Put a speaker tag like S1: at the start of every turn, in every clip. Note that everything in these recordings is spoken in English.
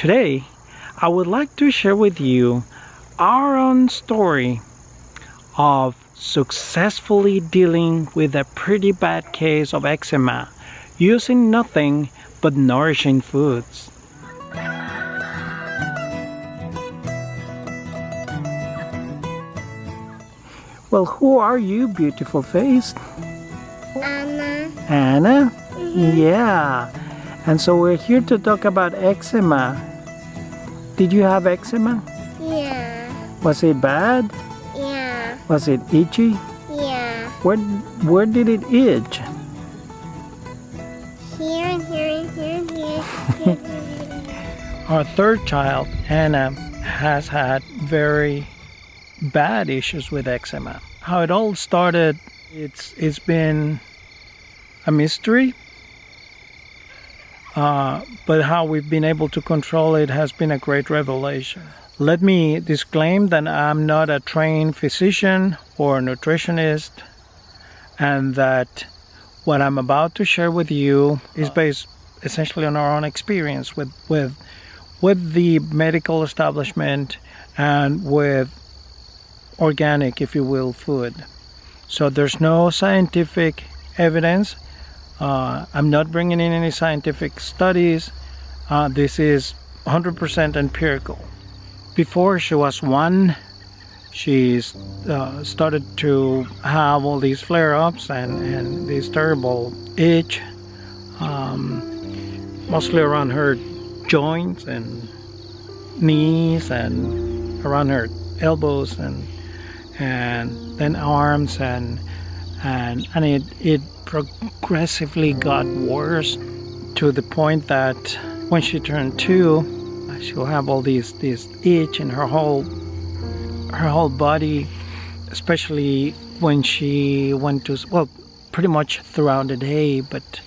S1: Today, I would like to share with you our own story of successfully dealing with a pretty bad case of eczema using nothing but nourishing foods. Well, who are you, beautiful face?
S2: Anna.
S1: Anna? Yeah. And so we're here to talk about eczema. Did you have eczema?
S2: Yeah.
S1: Was it bad?
S2: Yeah.
S1: Was it itchy?
S2: Yeah.
S1: Where did it itch?
S2: Here and here and here and here.
S1: Our third child, Anna, has had very bad issues with eczema. How it all started, it's been a mystery. But how we've been able to control it has been a great revelation. Let me disclaim that I'm not a trained physician or nutritionist, and that what I'm about to share with you is based essentially on our own experience with the medical establishment and with organic, if you will, food. So there's no scientific evidence. I'm not bringing in any scientific studies. This is 100% empirical. Before she was 1, she started to have all these flare-ups and this terrible itch, mostly around her joints and knees and around her elbows and then arms and it progressively got worse to the point that when she turned 2, she'll have all these itch in her whole body, especially when she went to, well, pretty much throughout the day, but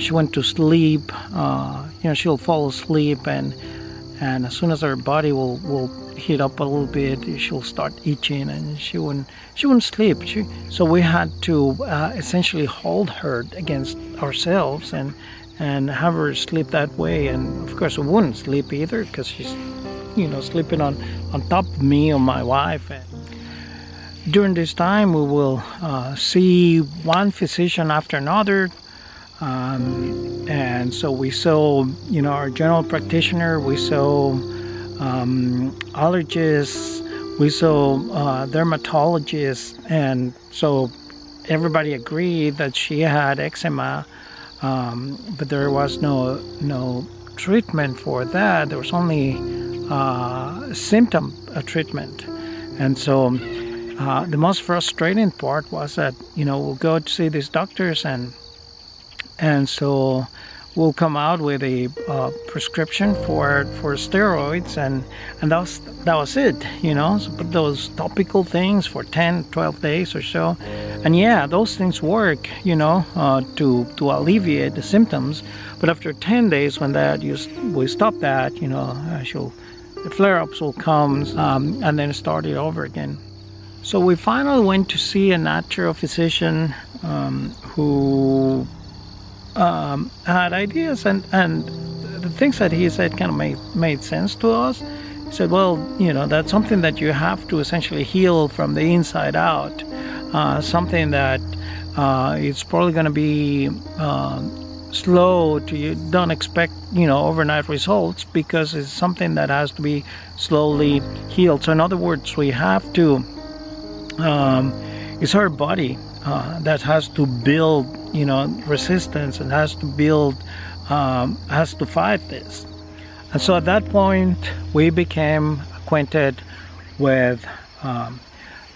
S1: she went to sleep. She'll fall asleep and as soon as her body will heat up a little bit, she'll start itching and she wouldn't sleep. So we had to essentially hold her against ourselves and have her sleep that way. And of course, we wouldn't sleep either because she's sleeping on top of me or my wife. And during this time, we will see one physician after another. And so we saw, our general practitioner, we saw allergists, we saw dermatologists, and so everybody agreed that she had eczema, but there was no treatment for that. There was only symptom treatment. And so the most frustrating part was that, we'll go to see these doctors and so we'll come out with a prescription for steroids and that was it, so put those topical things for 10-12 days or so, and yeah, those things work, to alleviate the symptoms. But after 10 days, when we stop that, the flare-ups will come and then start it over again. So we finally went to see a natural physician who had ideas and the things that he said kind of made sense to us. He said, well, that's something that you have to essentially heal from the inside out, something that it's probably going to be slow to you. Don't expect overnight results, because it's something that has to be slowly healed. So in other words, we have to it's our body that has to build resistance and has to fight this. And so at that point we became acquainted with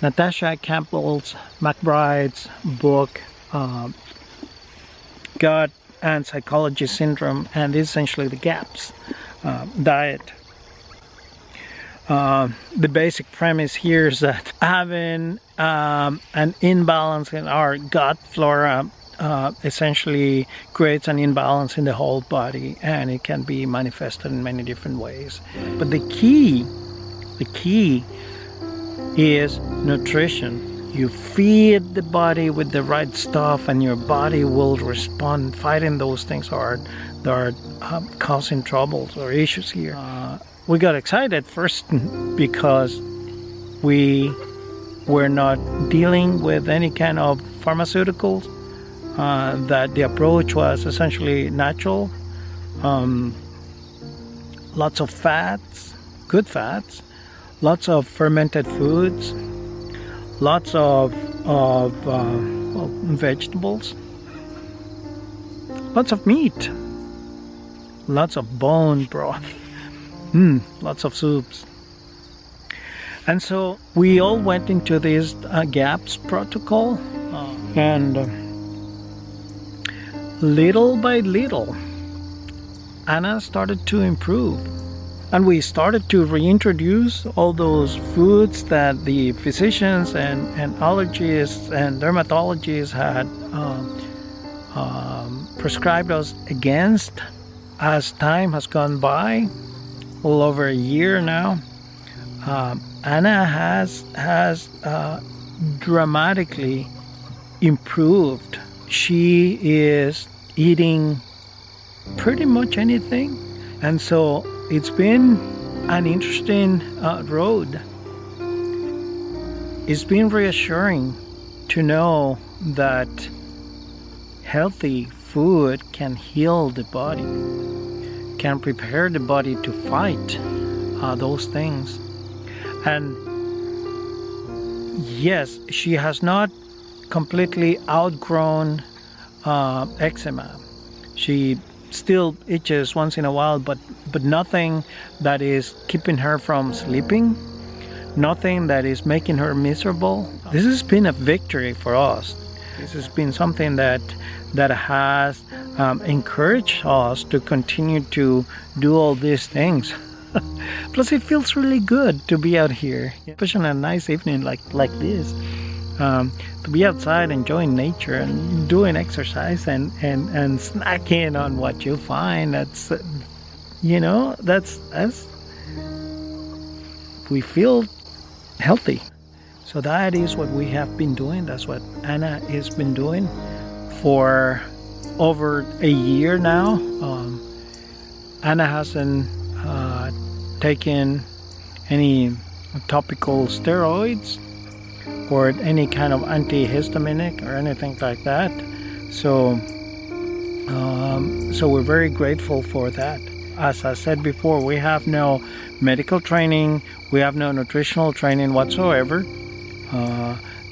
S1: Natasha Campbell's McBride's book, Gut and Psychology Syndrome, and essentially the GAPS diet. The basic premise here is that having an imbalance in our gut flora essentially creates an imbalance in the whole body, and it can be manifested in many different ways. But the key is nutrition. You feed the body with the right stuff, and your body will respond, fighting those things that are causing troubles or issues here. We got excited first because we were not dealing with any kind of pharmaceuticals, that the approach was essentially natural. Lots of fats, good fats, lots of fermented foods, lots of vegetables, lots of meat, lots of bone broth, lots of soups. And so we all went into this GAPS protocol, and little by little, Anna started to improve. And we started to reintroduce all those foods that the physicians and allergists and dermatologists had prescribed us against as time has gone by, a little over a year now. Anna has dramatically improved. She is eating pretty much anything, and so it's been an interesting road. It's been reassuring to know that healthy food can heal the body, can prepare the body to fight those things. And yes, she has not completely outgrown eczema. She still itches once in a while, but nothing that is keeping her from sleeping, nothing that is making her miserable. This has been a victory for us. This has been something that has encouraged us to continue to do all these things. Plus, it feels really good to be out here, especially on a nice evening like this. To be outside enjoying nature and doing exercise and snacking on what you find. That's we feel healthy. So that is what we have been doing. That's what Anna has been doing for over a year now. Anna hasn't taken any topical steroids or any kind of antihistaminic or anything like that. So we're very grateful for that. As I said before, we have no medical training, we have no nutritional training whatsoever.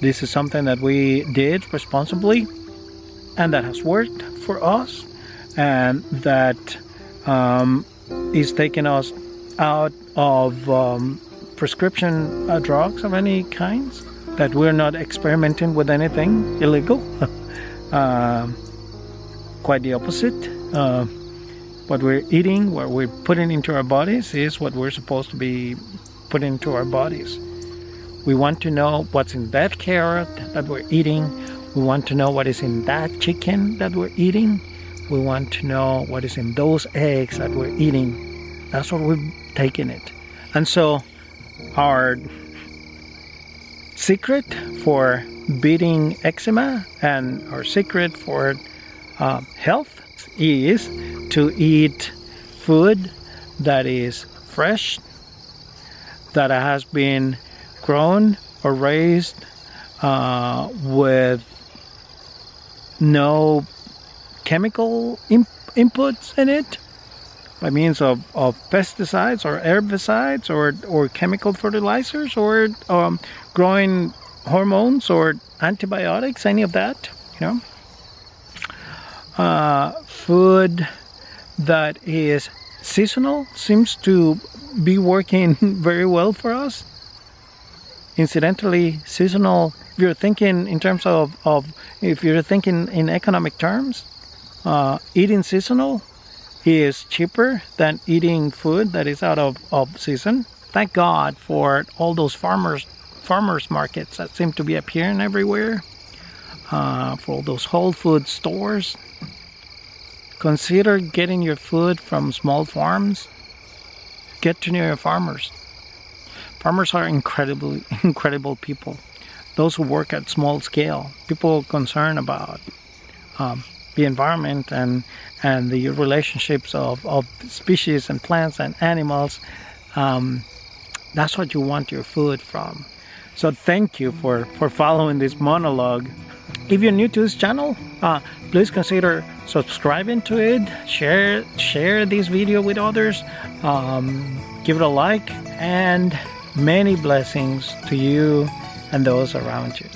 S1: This is something that we did responsibly, and that has worked for us, and that is taking us out of prescription drugs of any kinds, that we're not experimenting with anything illegal. Quite the opposite. What we're eating, what we're putting into our bodies is what we're supposed to be putting into our bodies. We want to know what's in that carrot that we're eating. We want to know what is in that chicken that we're eating. We want to know what is in those eggs that we're eating. That's what we're taking it. And so our secret for beating eczema and our secret for health is to eat food that is fresh, that has been grown or raised with no chemical inputs in it, by means of pesticides or herbicides or chemical fertilizers or growing hormones or antibiotics, any of that, food that is seasonal seems to be working very well for us. Incidentally, seasonal, if you're thinking in terms of if you're thinking in economic terms, eating seasonal is cheaper than eating food that is out of season. Thank God for all those farmers markets that seem to be appearing everywhere, for all those whole food stores. Consider getting your food from small farms. Get to know your farmers. Farmers are incredible people. those who work at small scale, people concerned about the environment and the relationships of species and plants and animals. That's what you want your food from. So thank you for following this monologue. If you're new to this channel, please consider subscribing to it, share this video with others, give it a like, and many blessings to you and those around you.